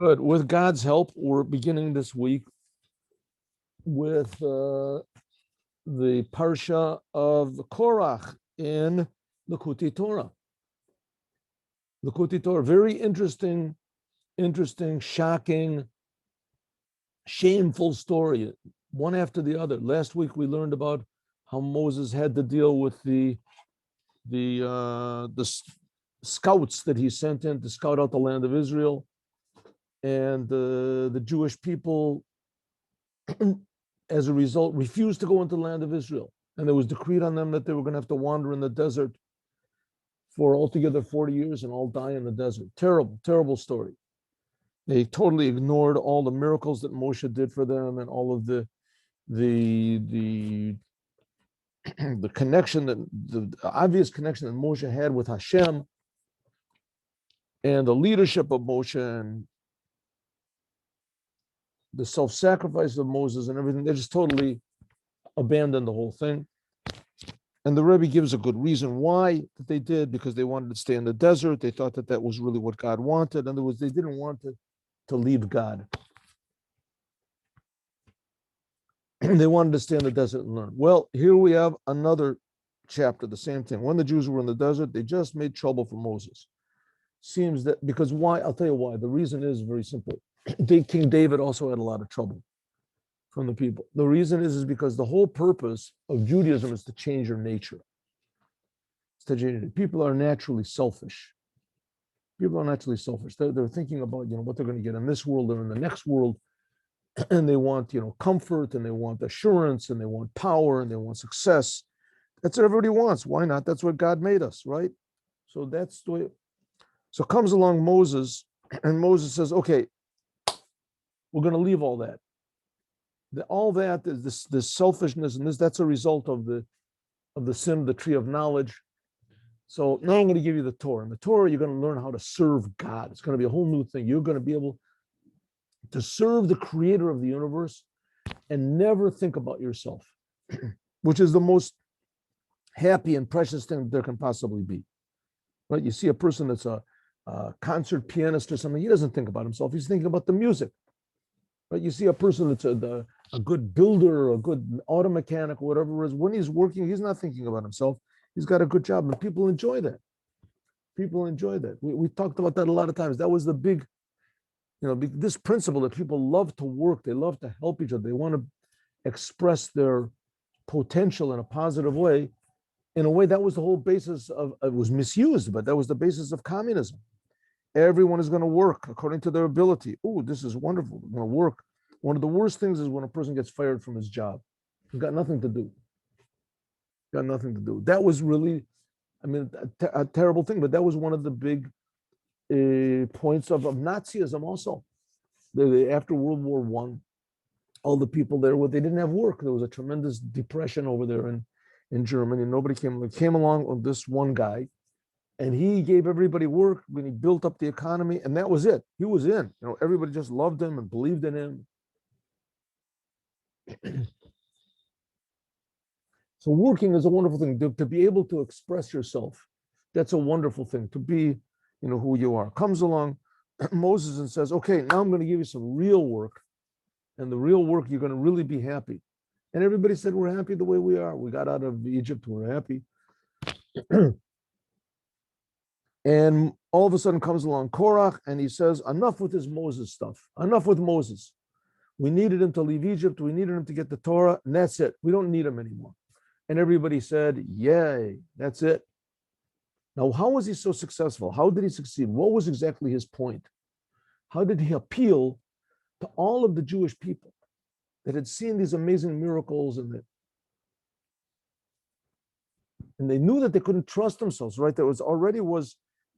But with God's help, we're beginning this week with the Parsha of Korach in Likuti Torah. Likuti Torah, very interesting, shocking, shameful story, one after the other. Last week we learned about how Moses had to deal with the scouts that he sent in to scout out the land of Israel, and the Jewish people, as a result, refused to go into the land of Israel, and there was decreed on them that they were going to have to wander in the desert for altogether 40 years and all die in the desert. Terrible, terrible story. They totally ignored all the miracles that Moshe did for them and all of the connection, that the obvious connection that Moshe had with Hashem, and the leadership of Moshe, and the self-sacrifice of Moses and everything. They just totally abandoned the whole thing. And the Rebbe gives a good reason why that they did, because they wanted to stay in the desert. They thought that that was really what God wanted. In other words, they didn't want to leave God. They wanted to stay in the desert and learn. Well, here we have another chapter, the same thing. When the Jews were in the desert, they just made trouble for Moses. Seems that, because why? I'll tell you why. The reason is very simple. King David also had a lot of trouble from the people. The reason is because the whole purpose of Judaism is to change your nature. It's to change. People are naturally selfish. People are naturally selfish. They're thinking about, what they're going to get in this world or in the next world, and they want, comfort, and they want assurance, and they want power, and they want success. That's what everybody wants. Why not? That's what God made us, right? So that's the way. So comes along Moses, and Moses says, okay, we're going to leave all that. All that is this selfishness, and that's a result of the sin of the tree of knowledge. So now I'm going to give you the Torah. In the Torah, you're going to learn how to serve God. It's going to be a whole new thing. You're going to be able to serve the creator of the universe and never think about yourself, which is the most happy and precious thing there can possibly be. Right? You see a person that's a concert pianist or something, he doesn't think about himself. He's thinking about the music. Right? You see a person that's a good builder or a good auto mechanic or whatever it is, when he's working, he's not thinking about himself. He's got a good job, and people enjoy that. People enjoy that. We talked about that a lot of times. That was the big, this principle that people love to work. They love to help each other. They want to express their potential in a positive way. In a way, that was the whole basis of, it was misused, but that was the basis of communism. Everyone is going to work according to their ability. Oh, this is wonderful. We're going to work. One of the worst things is when a person gets fired from his job. He's got nothing to do. Got nothing to do. That was really, a terrible thing, but that was one of the big points of Nazism also. After World War I, all the people there, they didn't have work. There was a tremendous depression over there in Germany. Nobody came along with this one guy, and he gave everybody work when he built up the economy, and that was it. He was in. Everybody just loved him and believed in him. So working is a wonderful thing. To be able to express yourself, that's a wonderful thing. To be, who you are. Comes along Moses and says, okay, now I'm going to give you some real work. And the real work, you're going to really be happy. And everybody said, we're happy the way we are. We got out of Egypt, we're happy. And all of a sudden comes along Korach, and he says, enough with this Moses stuff. Enough with Moses. We needed him to leave Egypt. We needed him to get the Torah, and that's it. We don't need him anymore. And everybody said, yay, that's it. Now, how was he so successful? How did he succeed? What was exactly his point? How did he appeal to all of the Jewish people that had seen these amazing miracles, and they knew that they couldn't trust themselves, right? There was already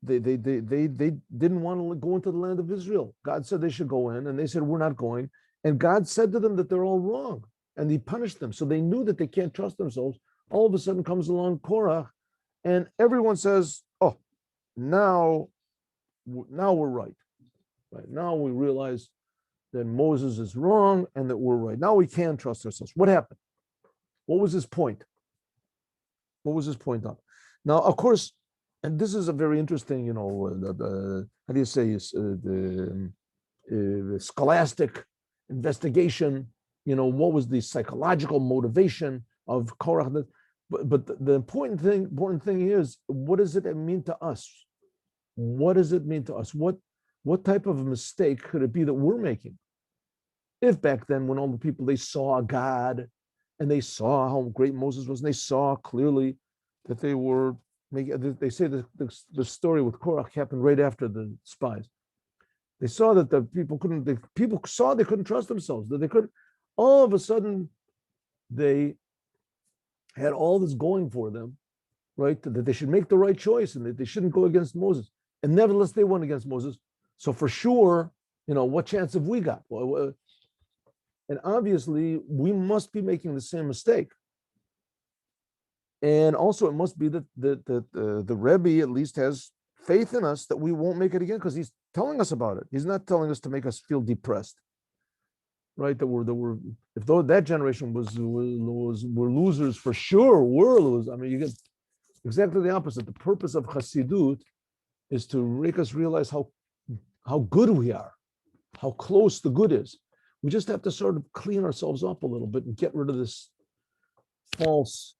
they didn't want to go into the land of Israel. God said they should go in, and they said, we're not going. And God said to them that they're all wrong, and he punished them. So they knew that they can't trust themselves. All of a sudden comes along Korach, and everyone says, oh, now we're right. Right now we realize that Moses is wrong and that we're right. Now we can trust ourselves. What happened? What was his point? What was his point on? Now, of course, and this is a very interesting, how do you say, scholastic investigation. What was the psychological motivation of Korach? But the important thing is, what does it mean to us? What does it mean to us? What type of a mistake could it be that we're making? If back then, when all the people, they saw God and they saw how great Moses was, and they saw clearly that they were making, they say the story with Korach happened right after the spies. They saw that the people saw they couldn't trust themselves, that they couldn't, all of a sudden, they had all this going for them, right? That they should make the right choice and that they shouldn't go against Moses. And nevertheless, they went against Moses. So for sure, what chance have we got? And obviously, we must be making the same mistake. And also, it must be that the Rebbe at least has faith in us that we won't make it again, because he's telling us about it. He's not telling us to make us feel depressed, right? If though that generation were losers for sure, we're losers. I mean, you get exactly the opposite. The purpose of Chassidut is to make us realize how good we are, how close the good is. We just have to sort of clean ourselves up a little bit and get rid of this false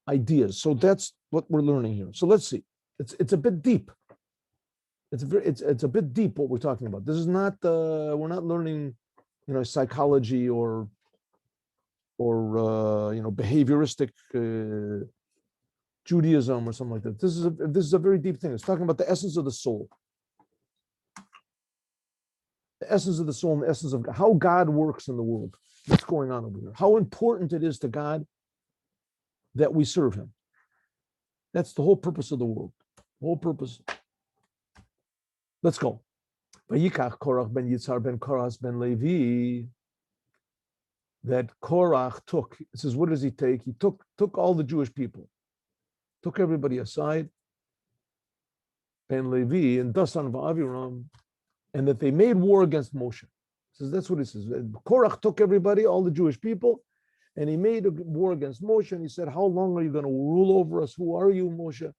ideas. So that's what we're learning here. So let's see. It's a bit deep. It's a bit deep what we're talking about. This is not we're not learning, psychology or behavioristic Judaism or something like that. This is a very deep thing. It's talking about the essence of the soul. The essence of the soul and the essence of how God works in the world. What's going on over here? How important it is to God that we serve him. That's the whole purpose of the world. The whole purpose. Let's go. Vayikach Korach ben Yitzhar ben Koras ben Levi. That Korach took. It says, what does he take? He took all the Jewish people. Took everybody aside. Ben Levi and Dasan v'Aviram. And that they made war against Moshe. Says that's what it says. Korach took everybody, all the Jewish people, and he made a war against Moshe. And he said, "How long are you going to rule over us? Who are you, Moshe?"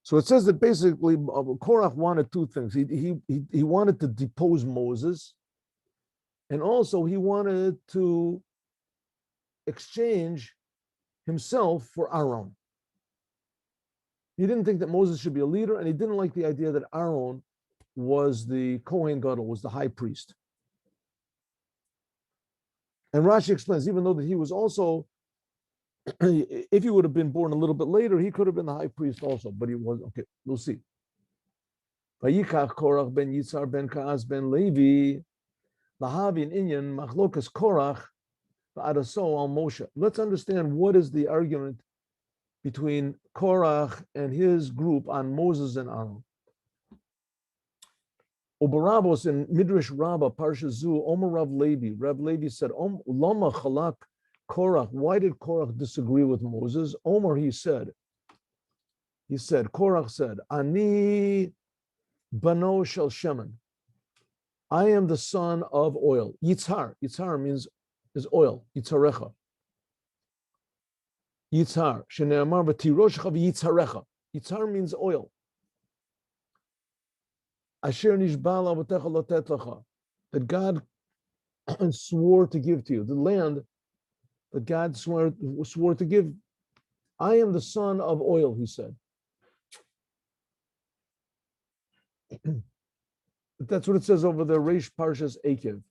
So it says that basically Korach wanted two things. He wanted to depose Moses, and also he wanted to exchange himself for Aaron. He didn't think that Moses should be a leader, and he didn't like the idea that Aaron was the Kohen Gadol, was the high priest. And Rashi explains, even though that he was also, if he would have been born a little bit later, he could have been the high priest also, but he was, okay, we'll see. Vayikach Korach ben Yitzhar ben Kaas ben Levi, Lahavi and Inyan, Machlokas Korach, Va'adaso al Moshe. Let's understand what is the argument between Korach and his group on Moses and Aaron. Obarabos in Midrash Rabbah, Parsha Zu, Omer Rav Levi. Rav Levi said, Lama Chalak Korach. Why did Korach disagree with Moses? Omer, he said, Korach said, Ani Bano Shel Shemen. I am the son of oil. Yitzhar. Yitzhar means is oil. Yitzarecha. Yitzhar. Shene'amar v'tiroshcha v'yitzarecha. Yitzhar means oil. Asher nishbal avotecha lotet lecha. That God swore to give to you. The land that God swore to give. I am the son of oil, he said. That's what it says over the Reish Parshas Akev.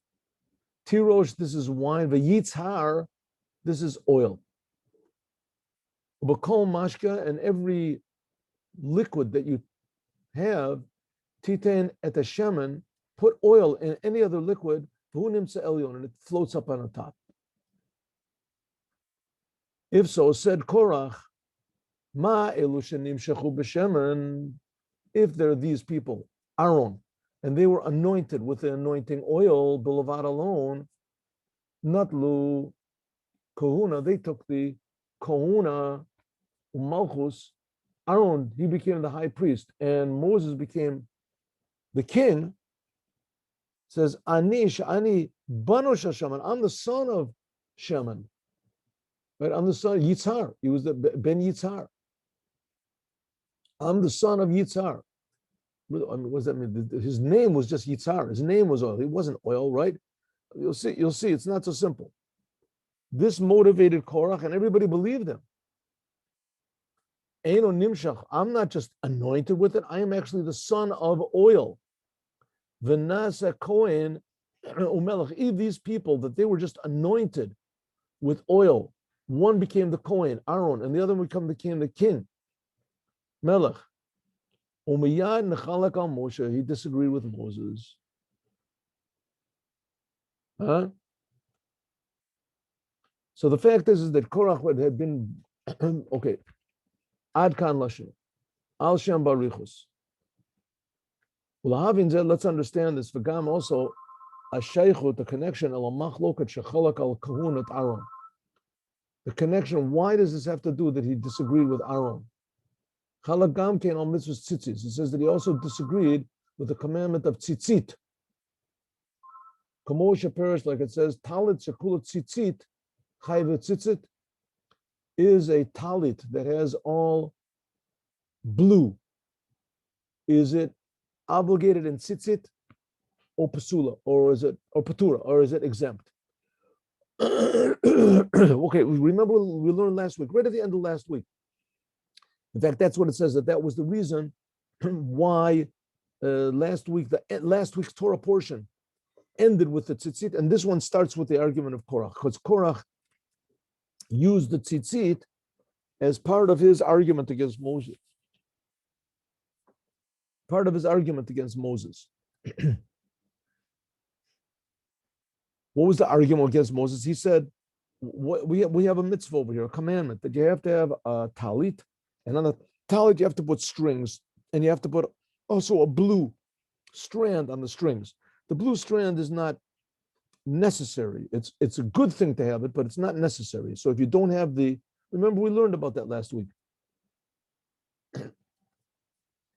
Tirosh, this is wine. V'yitzhar, this is oil. B'kol mashka, and every liquid that you have, titan et shemen, put oil in any other liquid, v'hu nimtza elyon, and it floats up on the top. If so, said Korach, ma elu shenimshechu b'shemen, if there are these people, Aaron, and they were anointed with the anointing oil, b'levad alone, natlu kohuna, they took the kohuna, Malchus, Aaron, he became the high priest, and Moses became the king. Says, Ani Bano Shel Shemen, I'm the son of Shemen. Right? I'm the son of Yitzhar. He was the Ben Yitzhar. I'm the son of Yitzhar. I mean, what does that mean? His name was just Yitzhar. His name was oil. He wasn't oil, right? You'll see. You'll see. It's not so simple. This motivated Korach, and everybody believed him. Eino nimshach. I'm not just anointed with it. I am actually the son of oil. V'nasa Kohen umelech. These people that they were just anointed with oil. One became the Kohen, Aaron, and the other became the king, Melech. Umiyad nechalak al Moshe. He disagreed with Moses. Huh? So the fact is that Korach had been okay. Ad kan lashon, al shem barichus. Let's understand this. V'gam also a sheichut, the connection al machloket shechalak al kahunat Aaron. The connection. Why does this have to do that he disagreed with Aaron? Chalak gam kein al mitzvahs tzitzis. It says that he also disagreed with the commandment of tzitzit. Kamosha perish, like it says, talit shekula tzitzit, chayve tzitzit, is a talit that has all blue. Is it obligated in tzitzit or pasula, or is it or patura, or is it exempt? Okay, remember we learned last week, right at the end of last week. In fact, that's what it says, that was the reason why last week's Torah portion ended with the tzitzit, and this one starts with the argument of Korach, because Korach used the tzitzit as part of his argument against Moses. Part of his argument against Moses. What was the argument against Moses? He said, we have a mitzvah over here, a commandment, that you have to have a talit, and on the talit you have to put strings, and you have to put also a blue strand on the strings. The blue strand is not necessary. It's a good thing to have it, but it's not necessary. So if you don't have remember we learned about that last week.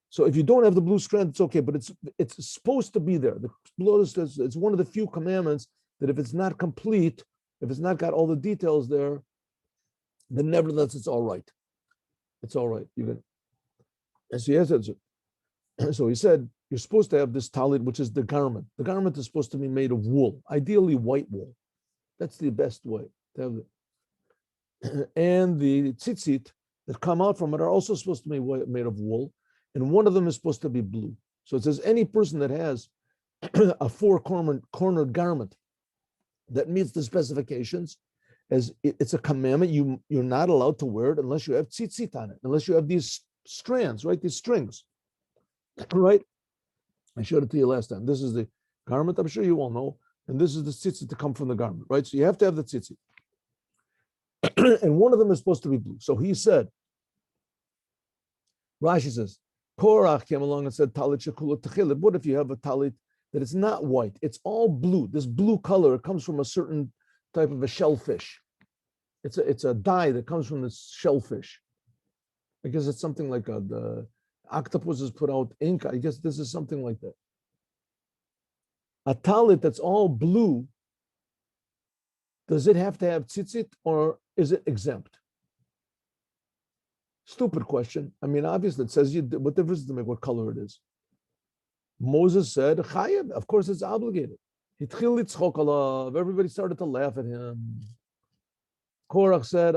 So if you don't have the blue strand, it's okay, but it's supposed to be there. The blue says it's one of the few commandments that if it's not complete, if it's not got all the details there, then nevertheless it's all right. It's all right. You can. And so he said, you're supposed to have this talit, which is the garment. The garment is supposed to be made of wool, ideally white wool. That's the best way to have it. And the tzitzit that come out from it are also supposed to be made of wool, and one of them is supposed to be blue. So it says any person that has a four-cornered garment that meets the specifications, as it's a commandment, you're not allowed to wear it unless you have tzitzit on it, unless you have these strands, right? These strings, right? I showed it to you last time. This is the garment, I'm sure you all know, and this is the tzitzit to come from the garment, right? So you have to have the tzitzit. And one of them is supposed to be blue. So he said, Rashi says, Korach came along and said, talit shekula techilit. What if you have a talit that it's not white? It's all blue. This blue color, it comes from a certain type of a shellfish. It's a dye that comes from this shellfish. I guess it's something like the octopuses put out ink. I guess this is something like that. A talit that's all blue, does it have to have tzitzit or is it exempt? Stupid question. I mean, obviously it says, what difference does it make what color it is? Moses said, Chayev, of course it's obligated. Everybody started to laugh at him. Korach said,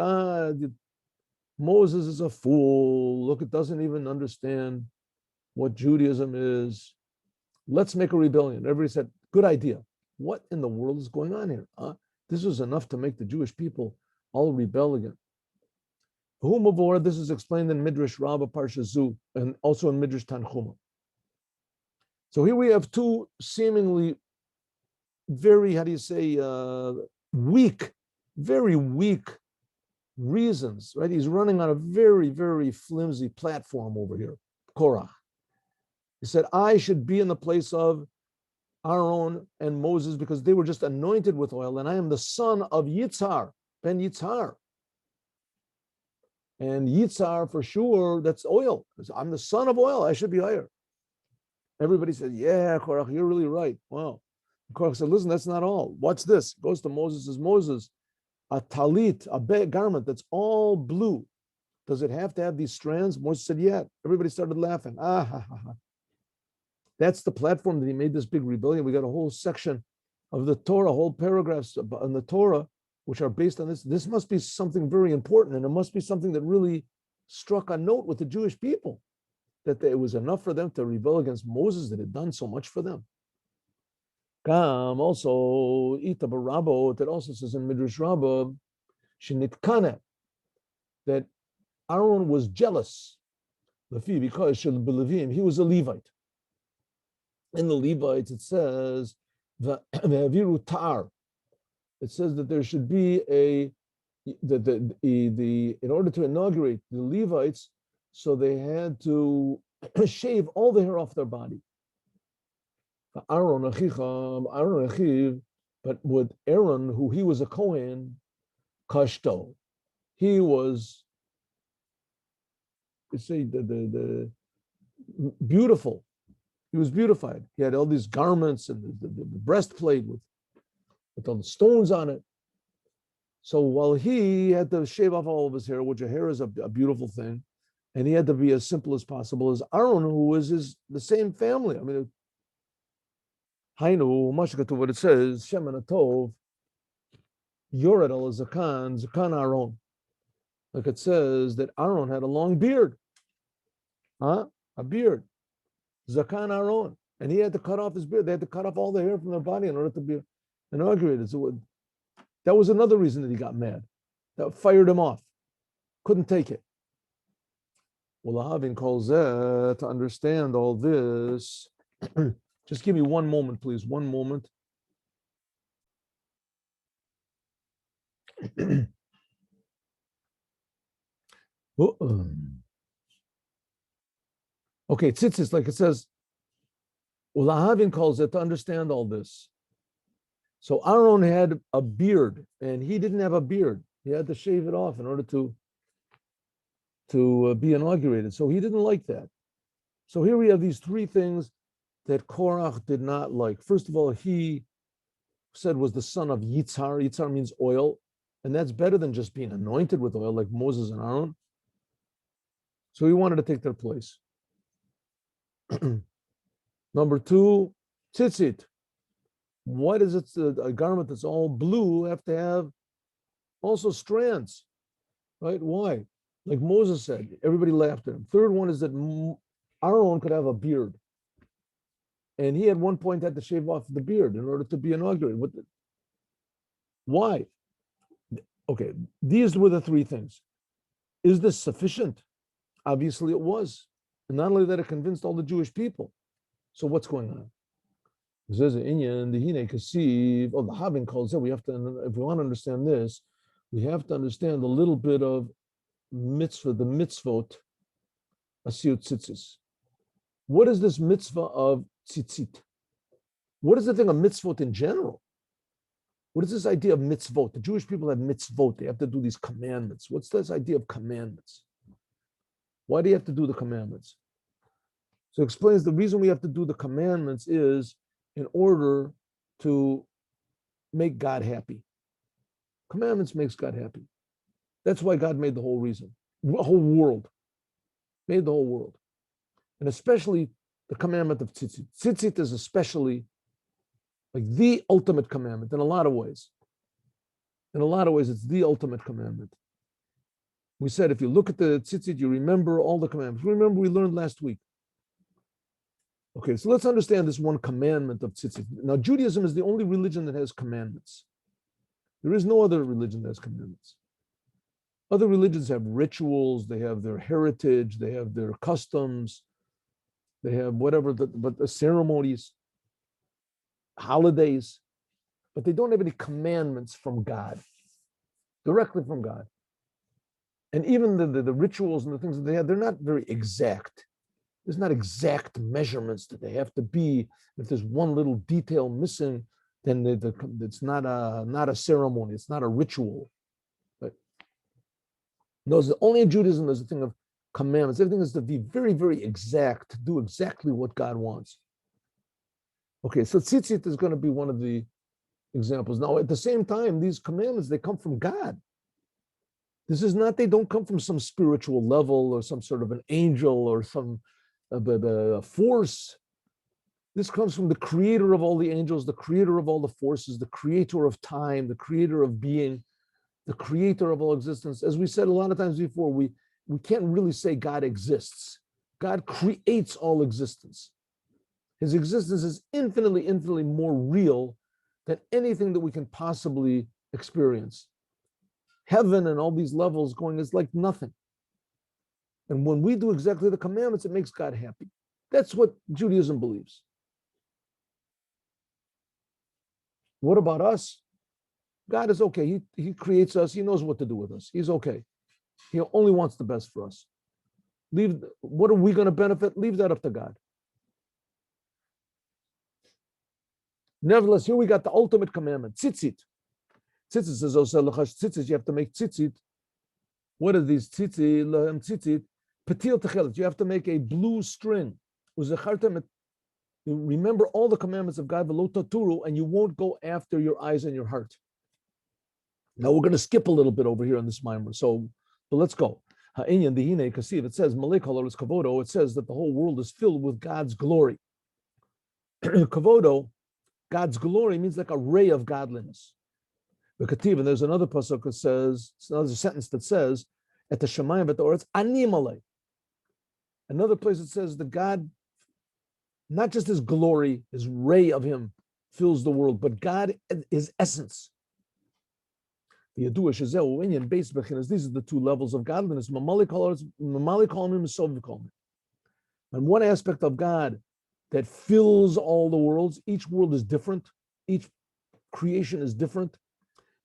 Moses is a fool. Look, it doesn't even understand what Judaism is. Let's make a rebellion. Everybody said, good idea. What in the world is going on here? This was enough to make the Jewish people all rebel again. This is explained in Midrash Rabbah Parsha Zu and also in Midrash Tanchuma. So here we have two seemingly very, very weak reasons, right? He's running on a very, very flimsy platform over here, Korach. He said, I should be in the place of Aaron and Moses because they were just anointed with oil, and I am the son of Yitzhar, ben Yitzhar. And Yitzhar, for sure, that's oil. I'm the son of oil. I should be higher. Everybody said, yeah, Korach, you're really right. Wow. Korach said, listen, that's not all. What's this? Goes to Moses, says, Moses, a talit, a garment that's all blue. Does it have to have these strands? Moses said, yeah. Everybody started laughing. That's the platform that he made this big rebellion. We got a whole section of the Torah, whole paragraphs on the Torah, which are based on this. This must be something very important, and it must be something that really struck a note with the Jewish people, that it was enough for them to rebel against Moses that had done so much for them. Also, Ita Barabo, that also says in Midrash Rabbah, Shenitkana, that Aaron was jealous, because he was a Levite. In the Levites, it says, Ve'aviru Tar. It says that there should be in order to inaugurate the Levites, so they had to shave all the hair off their body. Aaron Achiv, but with Aaron, who he was a Kohen, Kashto, he was, say, the beautiful. He was beautified. He had all these garments and the breastplate with all the stones on it. So while he had to shave off all of his hair, which hair is a beautiful thing, and he had to be as simple as possible, as Aaron, who was the same family. I mean, Hainu, Mashkatu, what it says, Shemen Atov, Yored al Zakan, Zakan Aaron. Like it says that Aaron had a long beard. A beard. Zakan Aaron. And he had to cut off his beard. They had to cut off all the hair from their body in order to be inaugurated. So that was another reason that he got mad. That fired him off. Couldn't take it. Well, Havin calls that to understand all this. Just give me one moment, please. One moment. Okay, tzitzis, like it says, Ulahavin calls it to understand all this. So Aaron had a beard, and he didn't have a beard. He had to shave it off in order to be inaugurated. So he didn't like that. So here we have these three things that Korach did not like. First of all, he said was the son of Yitzhar. Yitzhar means oil, and that's better than just being anointed with oil like Moses and Aaron. So he wanted to take their place. Number two, tzitzit. Why does it, a garment that's all blue, have to have also strands? Right? Why? Like Moses said, everybody laughed at him. Third one is that Aaron could have a beard. And he at one point had to shave off the beard in order to be inaugurated. Why? Okay, these were the three things. Is this sufficient? Obviously it was. And not only that, it convinced all the Jewish people. So what's going on? The Havin calls it. We have to, if we want to understand this, we have to understand a little bit of mitzvah, the mitzvot, asiyut tzitzis. What is this mitzvah of tzitzit? What is the thing of mitzvot in general? What is this idea of mitzvot? The Jewish people have mitzvot. They have to do these commandments. What's this idea of commandments? Why do you have to do the commandments? So it explains the reason we have to do the commandments is in order to make God happy. Commandments makes God happy. That's why God made the whole whole world. Made the whole world. And especially the commandment of tzitzit. Tzitzit is especially like the ultimate commandment in a lot of ways. In a lot of ways, it's the ultimate commandment. We said if you look at the tzitzit, you remember all the commandments. Remember, we learned last week. Okay, so let's understand this one commandment of tzitzit. Now, Judaism is the only religion that has commandments. There is no other religion that has commandments. Other religions have rituals, they have their heritage, they have their customs, they have whatever, but the ceremonies, holidays, but they don't have any commandments from God, directly from God. And even the rituals and the things that they have, they're not very exact. There's not exact measurements that they have to be. If there's one little detail missing, then it's not a ceremony. It's not a ritual. But only in Judaism there's a thing of commandments. Everything is to be very, very exact, to do exactly what God wants. Okay, so tzitzit is going to be one of the examples. Now, at the same time, these commandments, they come from God. This is not, they don't come from some spiritual level or some sort of an angel or some force. This comes from the creator of all the angels, the creator of all the forces, the creator of time, the creator of being, the creator of all existence. As we said a lot of times before, we can't really say God exists. God creates all existence. His existence is infinitely, infinitely more real than anything that we can possibly experience. Heaven and all these levels going is like nothing. And when we do exactly the commandments, it makes God happy. That's what Judaism believes. What about us? God is okay. He creates us. He knows what to do with us. He's okay. He only wants the best for us. What are we going to benefit? Leave that up to God. Nevertheless, here we got the ultimate commandment, tzitzit. Tzitzit says, tzitzit, you have to make tzitzit. What are these tzitzit? Patil techelet, you have to make a blue string. Remember all the commandments of God, and you won't go after your eyes and your heart. Now we're going to skip a little bit over here on this mimer, but let's go. It says, it says that the whole world is filled with God's glory. Kavodo, God's glory means like a ray of godliness. And there's another pasuk that says, it's another sentence that says, at the Shemayim, at the Oretz, Ani Malay. Another place it says that God, not just his glory, his ray of him fills the world, but God, his essence. These are the two levels of godliness. And one aspect of God that fills all the worlds, each world is different, each creation is different.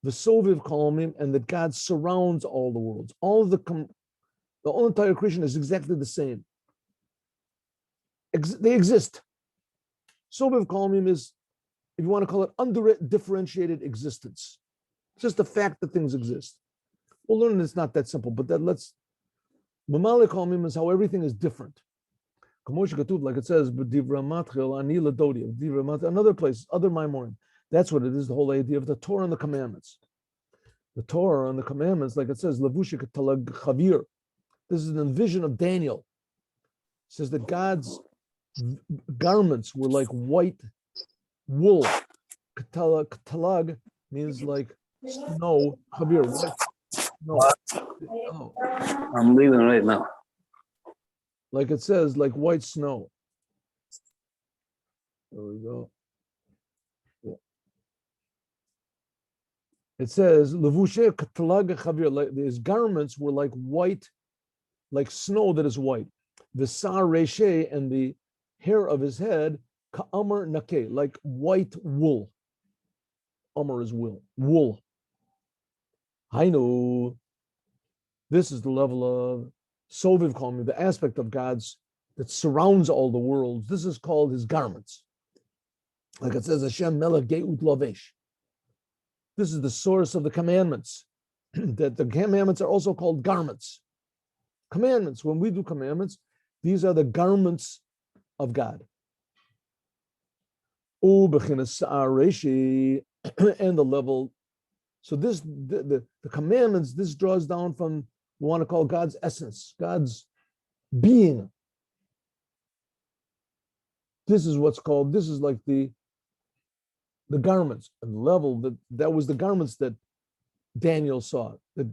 The Soviv Kalmim, and that God surrounds all the worlds. The whole entire creation is exactly the same. They exist. Soviv Kalmim is, if you want to call it, undifferentiated existence. It's just the fact that things exist. We'll learn it's not that simple, but Mamalik Kalmim is how everything is different. Like it says, another place, other Maimorim. That's what it is, the whole idea of the Torah and the commandments. The Torah and the commandments, like it says, Levushik talag chavir. This is an vision of Daniel. It says that God's garments were like white wool. Talag means like snow. Chavir, white snow. Oh. I'm leaving right now. Like it says, like white snow. There we go. It says, Levushe katalag chavir, like his garments were like white, like snow that is white. The sar reshe, and the hair of his head, ka'amar nakeh, like white wool. Amar is wool. Hainu, this is the level of Soviv Kalmi, the aspect of God's that surrounds all the worlds. This is called his garments. Like it says, Hashem melech ge'ut lavesh. This is the source of the commandments. That the commandments are also called garments. Commandments, when we do commandments, these are the garments of God. And the level. So the commandments, this draws down from, we want to call God's essence, God's being. This is what's called, this is like the garments, and the level that was the garments that Daniel saw, that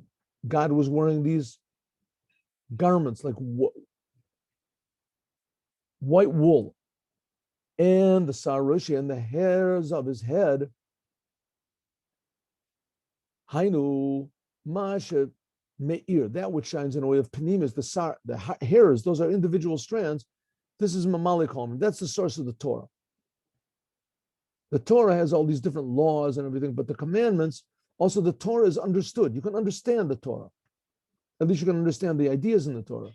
God was wearing these garments like white wool, and the sarushi, and the hairs of his head, hainu masha meir, that which shines in a way of panimis, the hairs, those are individual strands. This is mamalik home. That's the source of the Torah. The Torah has all these different laws and everything, but the commandments, also the Torah is understood. You can understand the Torah. At least you can understand the ideas in the Torah.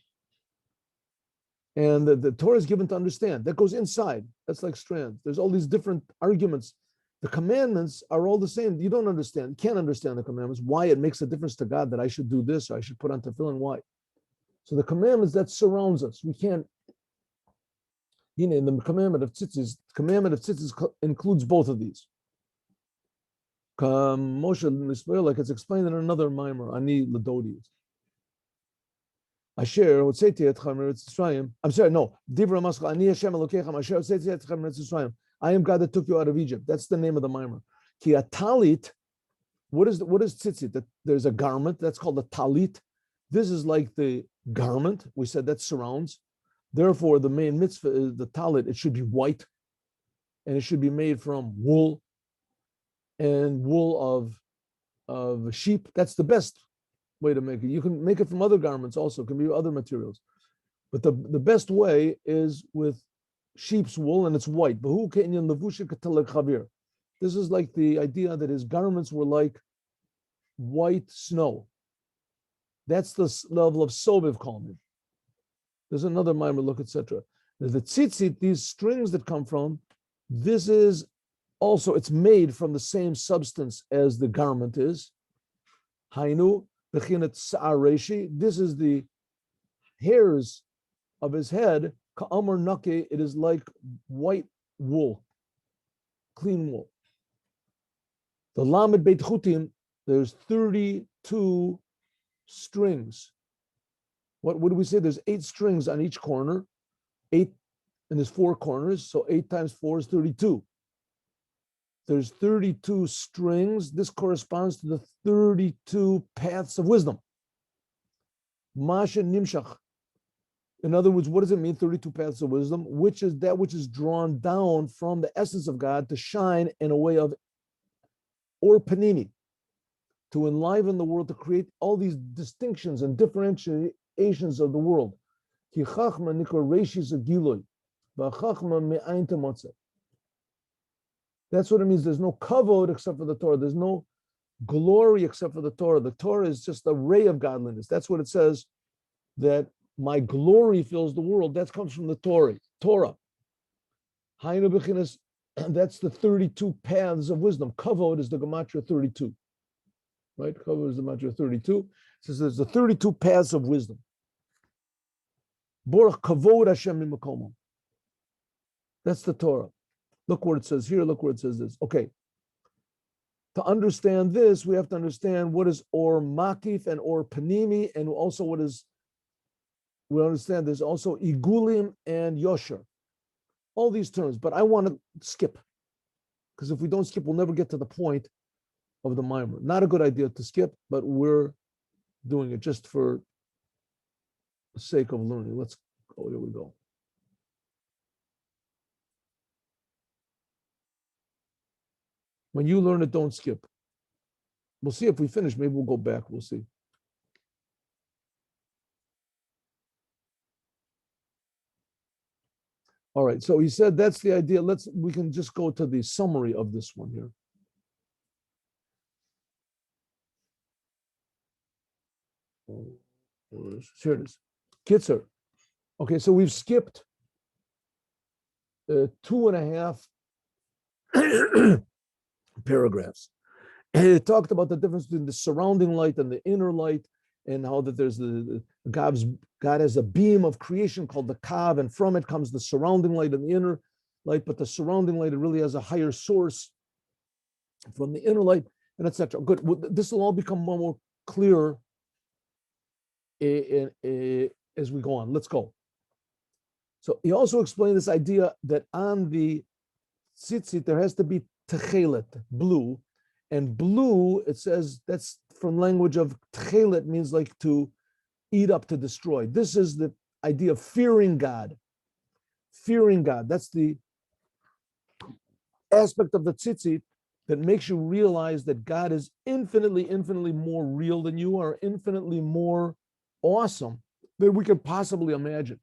And the Torah is given to understand. That goes inside. That's like strands. There's all these different arguments. The commandments are all the same. You don't understand, can't understand the commandments, why it makes a difference to God that I should do this or I should put on tefillin, why. So the commandments, that surrounds us. We can't, in the commandment of tzitzis includes both of these. Moshe, like it's explained in another mimer, Ani Ladodi. Asher hotzeti etchem me'eretz Mitzrayim. I'm sorry, no. Divra Maschal, Ani Hashem Elokechem, Asher hotzeti etchem me'eretz Mitzrayim. I am God that took you out of Egypt. That's the name of the mimer. Ki atalit, what is tzitzit? That there's a garment, that's called a talit. This is like the garment. We said that surrounds. Therefore, the main mitzvah is the talit. It should be white, and it should be made from wool, and wool of sheep. That's the best way to make it. You can make it from other garments also. It can be other materials. But the best way is with sheep's wool, and it's white. This is like the idea that his garments were like white snow. That's the level of Soviv called him. There's another mimer, look, etc. The tzitzit, these strings that come from, this is also, it's made from the same substance as the garment is. Hainu, bechinat sa'areshi. This is the hairs of his head. Ka'amar nake, it is like white wool, clean wool. The lamed beit chutim, there's 32 strings. What do we say? There's 8 strings on each corner, 8, and there's 4 corners, so 8 times 4 is 32. There's 32 strings. This corresponds to the 32 paths of wisdom. Masha nimshach. In other words, what does it mean, 32 paths of wisdom? Which is that which is drawn down from the essence of God to shine in a way of or panini, to enliven the world, to create all these distinctions and differentiations of the world. That's what it means. There's no kavod except for the Torah. There's no glory except for the Torah. The Torah is just a ray of godliness. That's what it says, that my glory fills the world. That comes from the Torah. That's the 32 paths of wisdom. Kavod is the gematria 32. Right? Kavod is the gematria 32. It says there's the 32 paths of wisdom. Borach kavod Hashem mimakomam. That's the Torah. Look what it says here, look where it says this. Okay. To understand this, we have to understand what is or makif and or panimi, and also what is, we understand there's also igulim and yosher. All these terms, but I want to skip, because if we don't skip, we'll never get to the point of the mimer. Not a good idea to skip, but we're doing it just for the sake of learning. Let's go, here we go. When you learn it, don't skip. We'll see if we finish. Maybe we'll go back. We'll see. All right. So he said that's the idea. We can just go to the summary of this one here. Here it is. Kitzer. Okay, so we've skipped 2.5 paragraphs. And it talked about the difference between the surrounding light and the inner light, and how that there's God has a beam of creation called the Kav, and from it comes the surrounding light and the inner light, but the surrounding light, it really has a higher source from the inner light, and etc. Good. This will all become more clear as we go on. Let's go. So he also explained this idea that on the tzitzit there has to be techelet, blue, and blue, it says, that's from language of techelet, means like to eat up, to destroy. This is the idea of fearing God. Fearing God. That's the aspect of the tzitzit that makes you realize that God is infinitely, infinitely more real than you are, infinitely more awesome than we could possibly imagine.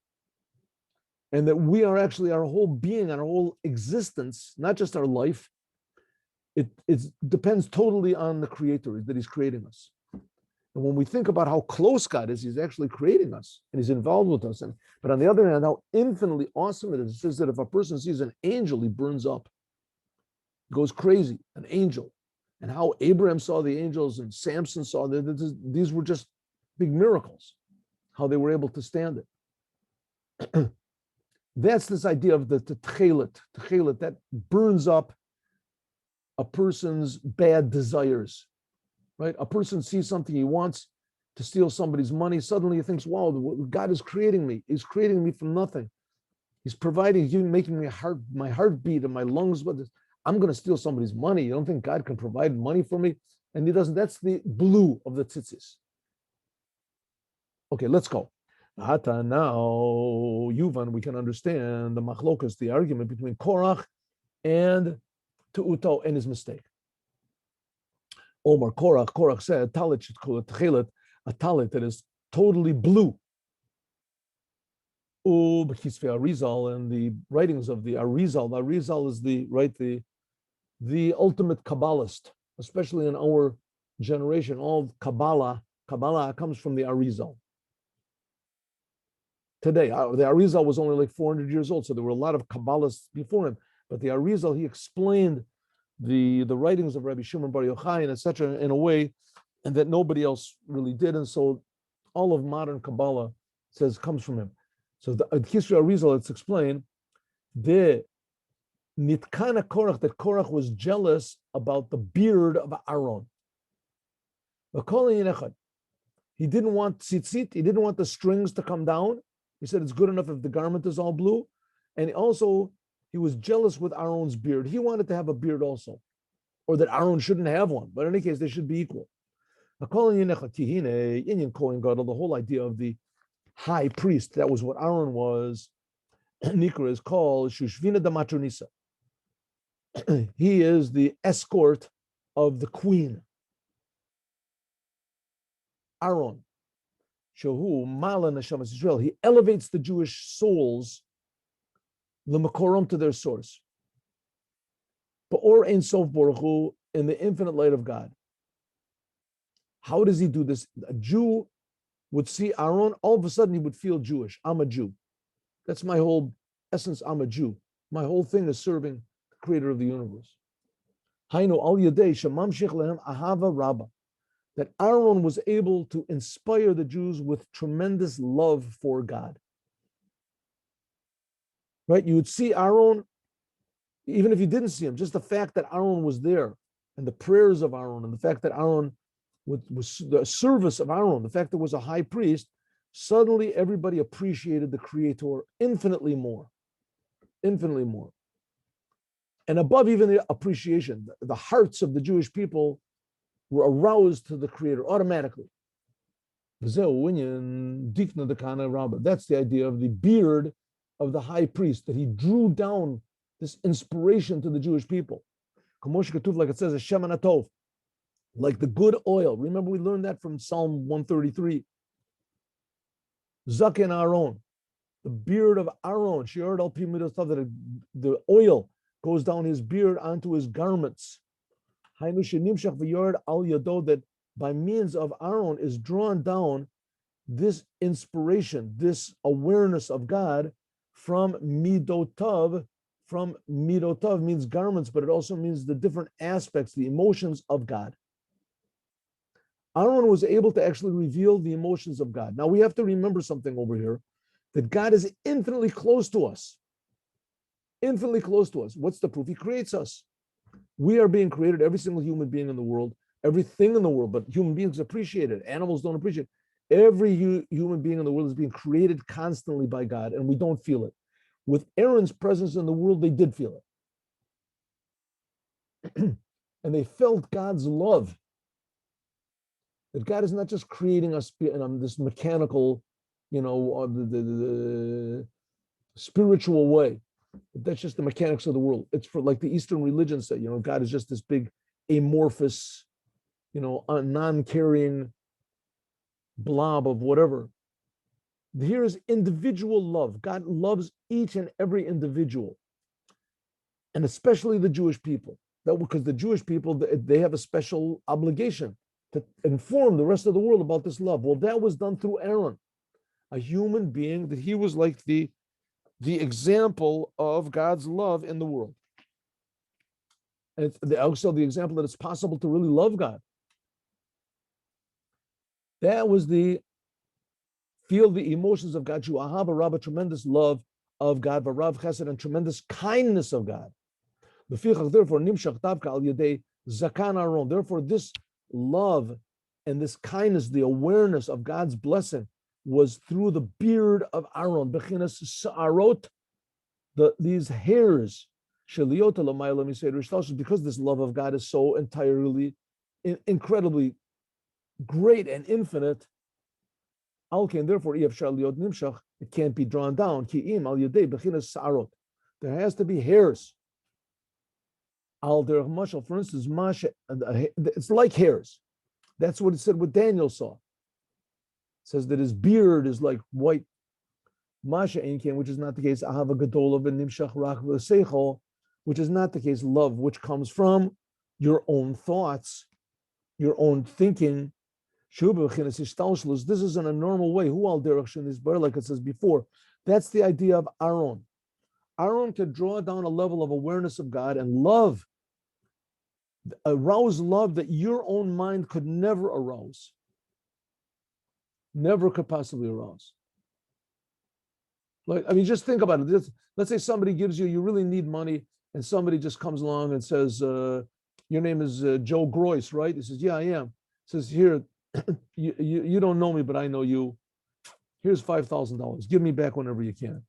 And that we are actually, our whole being, our whole existence, not just our life, it depends totally on the Creator, that He's creating us. And when we think about how close God is, He's actually creating us and He's involved with us. But on the other hand, how infinitely awesome it is. It says that if a person sees an angel, he burns up, goes crazy, an angel. And how Abraham saw the angels and Samson saw that these were just big miracles, how they were able to stand it. That's this idea of the techelet that burns up a person's bad desires, right? A person sees something he wants, to steal somebody's money, suddenly he thinks, wow, God is creating me. He's creating me from nothing. He's providing, he's making me my heart beat and my lungs. I'm going to steal somebody's money. You don't think God can provide money for me? And he doesn't. That's the blue of the tzitzis. Okay, let's go. Hata now, Yuvan, we can understand the machlokas, the argument between Korach and Tu'uto and his mistake. Omar Korach said, talit should call it tchelet, a talit that is totally blue. Kisvei Arizal and the writings of the Arizal is the ultimate Kabbalist, especially in our generation. All Kabbalah comes from the Arizal. Today, the Arizal was only like 400 years old, so there were a lot of Kabbalists before him. But the Arizal, he explained the writings of Rabbi Shimon Bar Yochai and etc. in a way, and that nobody else really did. And so all of modern Kabbalah comes from him. So the Kisvei Arizal, it's explained, the Nitkana Korach, that Korach was jealous about the beard of Aaron. He didn't want tzitzit, he didn't want the strings to come down. He said it's good enough if the garment is all blue. And also, he was jealous with Aaron's beard. He wanted to have a beard also, or that Aaron shouldn't have one. But in any case, they should be equal. The whole idea of the high priest, that was what Aaron was. Nikra is called Shushvina da Matronisa. He is the escort of the queen. Aaron. Shahu Mala Neshamas Israel. He elevates the Jewish souls, l'makorom, to their source. Ba'or Ein Sof Baruch Hu, in the infinite light of God. How does he do this? A Jew would see Aaron, all of a sudden he would feel Jewish. I'm a Jew. That's my whole essence. I'm a Jew. My whole thing is serving the creator of the universe. Hainu al yadei shemamshich lehem ahava rabba. That Aaron was able to inspire the Jews with tremendous love for God. Right? You would see Aaron, even if you didn't see him, just the fact that Aaron was there, and the prayers of Aaron, and the fact that Aaron was the service of Aaron, the fact that was a high priest, suddenly everybody appreciated the Creator infinitely more. Infinitely more. And above even the appreciation, the hearts of the Jewish people were aroused to the Creator automatically. That's the idea of the beard of the high priest, that he drew down this inspiration to the Jewish people. Like it says, like the good oil. Remember, we learned that from Psalm 133. Zaken Aaron, the beard of Aaron, that the oil goes down his beard onto his garments. That by means of Aaron is drawn down this inspiration, this awareness of God from midotav. From midotav means garments, but it also means the different aspects, the emotions of God. Aaron was able to actually reveal the emotions of God. Now we have to remember something over here, that God is infinitely close to us. Infinitely close to us. What's the proof? He creates us. We are being created, every single human being in the world, everything in the world, but human beings appreciate it. Animals don't appreciate it. Every human being in the world is being created constantly by God, and we don't feel it. With Aaron's presence in the world, they did feel it. And they felt God's love. That God is not just creating us in this mechanical, the spiritual way. That's just the mechanics of the world. It's for, like the Eastern religions say, God is just this big amorphous, non-carrying blob of whatever. Here is individual love. God loves each and every individual, and especially the Jewish people. Because the Jewish people, they have a special obligation to inform the rest of the world about this love. Well, that was done through Aaron, a human being, that he was like the example of God's love in the world. And it's also the example that it's possible to really love God. That was feel the emotions of God. Ahava Rabba, tremendous love of God, Varav Chesed, and tremendous kindness of God. Therefore, Nimshach Tavka al Yadei Zakan Aaron. Therefore, this love and this kindness, the awareness of God's blessing, was through the beard of Aaron, bechinas sa'arot, these hairs, because this love of God is so entirely, incredibly great and infinite. Therefore, it can't be drawn down. There has to be hairs. For instance, it's like hairs. That's what it said what Daniel saw. It says that his beard is like white. Masha Einken, which is not the case. Ahava Gadol ben Nimshach Rach v'Seichel, which is not the case. Love, which comes from your own thoughts, your own thinking. This is in a normal way. Who al derech is better, like it says before. That's the idea of Aaron. Aaron can draw down a level of awareness of God and love, arouse love that your own mind could never arouse, never could possibly arouse. Like, I mean, just think about it. Let's say somebody gives you really need money, and somebody just comes along and says, your name is Joe Groyce, right? He says, yeah, I am. He says, here, you don't know me, but I know you. Here's $5,000. Give me back whenever you can.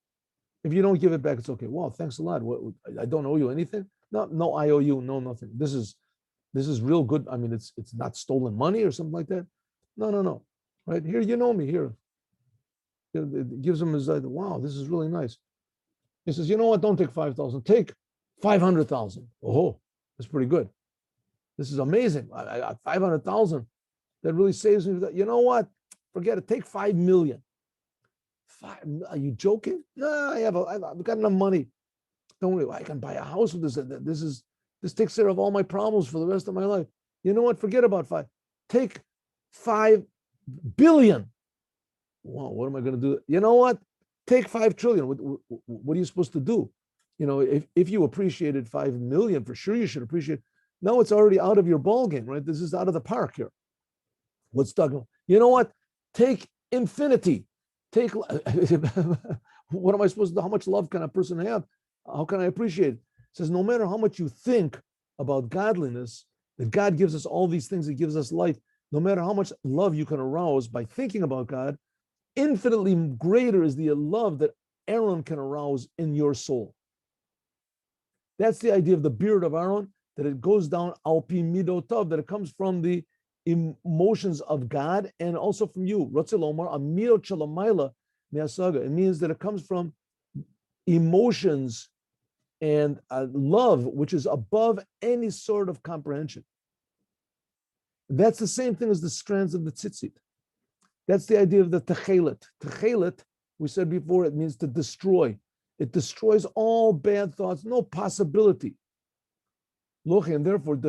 If you don't give it back, it's okay. Wow, thanks a lot. What, I don't owe you anything? No, I owe you. No, nothing. This is real good. I mean, it's not stolen money or something like that. No. Right here, you know me here. It gives him his idea. Wow, this is really nice. He says, you know what? Don't take 5,000. Take 500,000. Oh, that's pretty good. This is amazing. I got 500,000. That really saves me. You know what? Forget it. Take 5 million. Are you joking? No, I've got enough money. Don't worry. I can buy a house with this. This takes care of all my problems for the rest of my life. You know what? Forget about 5. Take 5 billion. Wow, what am I going to do? You know what? Take 5 trillion. What are you supposed to do? You know, if you appreciated 5 million, for sure you should appreciate. No, it's already out of your ball game, right? This is out of the park here. What's stuck? You know what? Take infinity. Take what am I supposed to do? How much love can a person have? How can I appreciate it? It says no matter how much you think about godliness, that God gives us all these things, He gives us life. No matter how much love you can arouse by thinking about God, infinitely greater is the love that Aaron can arouse in your soul. That's the idea of the beard of Aaron, that it goes down al pi midotav, that it comes from the emotions of God and also from you. It means that it comes from emotions and love, which is above any sort of comprehension. That's the same thing as the strands of the tzitzit. That's the idea of the techelet. Techelet, we said before, it means to destroy. It destroys all bad thoughts, no possibility. And therefore,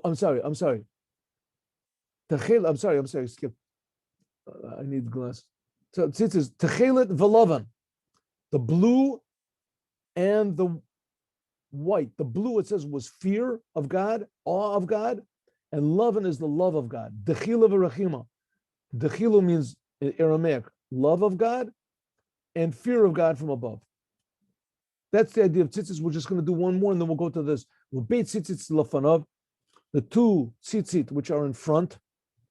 I'm sorry. Skip. I need glass. So it says techelet v'lavan, the blue and the white. The blue, it says, was fear of God, awe of God, and lavan is the love of God. Dechila v'rachima. Dechilu means in Aramaic love of God and fear of God from above. That's the idea of tzitzis. We're just going to do one more, and then we'll go to this. Beit tzitzit lafanav, the 2 tzitzit which are in front,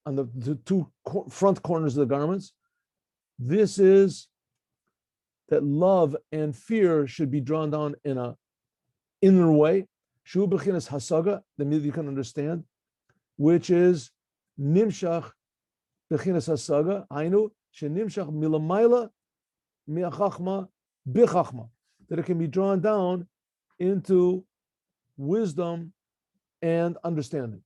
on the 2 front corners of the garments. This is that love and fear should be drawn down in a inner way. Shu b'chinas hasaga, the meaning you can understand, which is nimshach b'chinas hasaga. Hainu shenimshach milamayla mi'achachma b'chachma, that it can be drawn down into wisdom and understanding.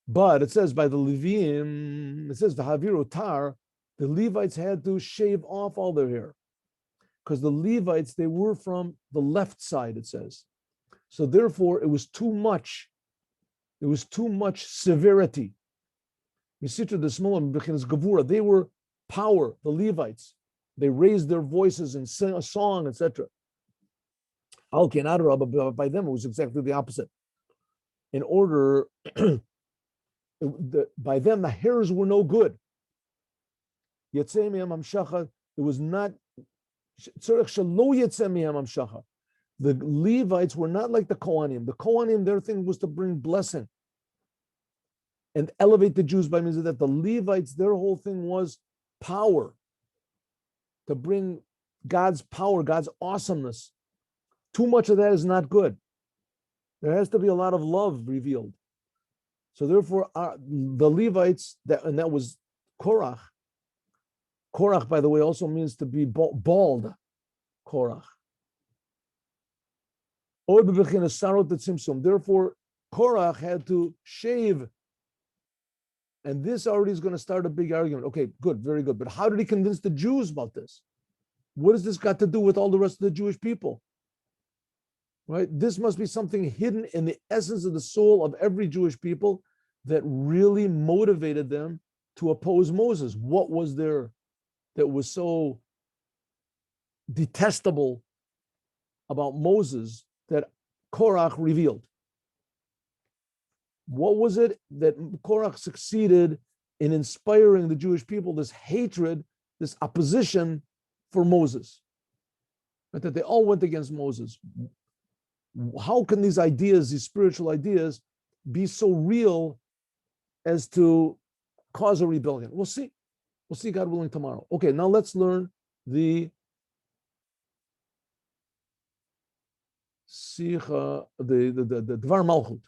But it says by the Levim, it says v'haviru tar, the Levites had to shave off all their hair, because the Levites, they were from the left side, it says. So therefore, it was too much. It was too much severity. Misitra the Smolim b'chinas gavura, they were power, the Levites. They raised their voices and sang a song, etc. But by them, it was exactly the opposite. In order, by them, the hairs were no good. It was not, The Levites were not like the Kohanim. The Kohanim, their thing was to bring blessing and elevate the Jews by means of that. The Levites, their whole thing was power, to bring God's power, God's awesomeness. Too much of that is not good. There has to be a lot of love revealed. So therefore, the Levites, and that was Korach. Korach, by the way, also means to be bald. Korach. Therefore, Korach had to shave. And this already is going to start a big argument. Okay, good, very good. But how did he convince the Jews about this? What has this got to do with all the rest of the Jewish people? Right? This must be something hidden in the essence of the soul of every Jewish people that really motivated them to oppose Moses. What was there that was so detestable about Moses that Korach revealed? What was it that Korach succeeded in inspiring the Jewish people, this hatred, this opposition for Moses? But that they all went against Moses. How can these ideas, these spiritual ideas, be so real as to cause a rebellion? We'll see. We'll see, God willing, tomorrow. Okay, now let's learn the Sikha, the Dvar Malchut.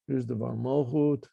Here's the Dvar Malchut.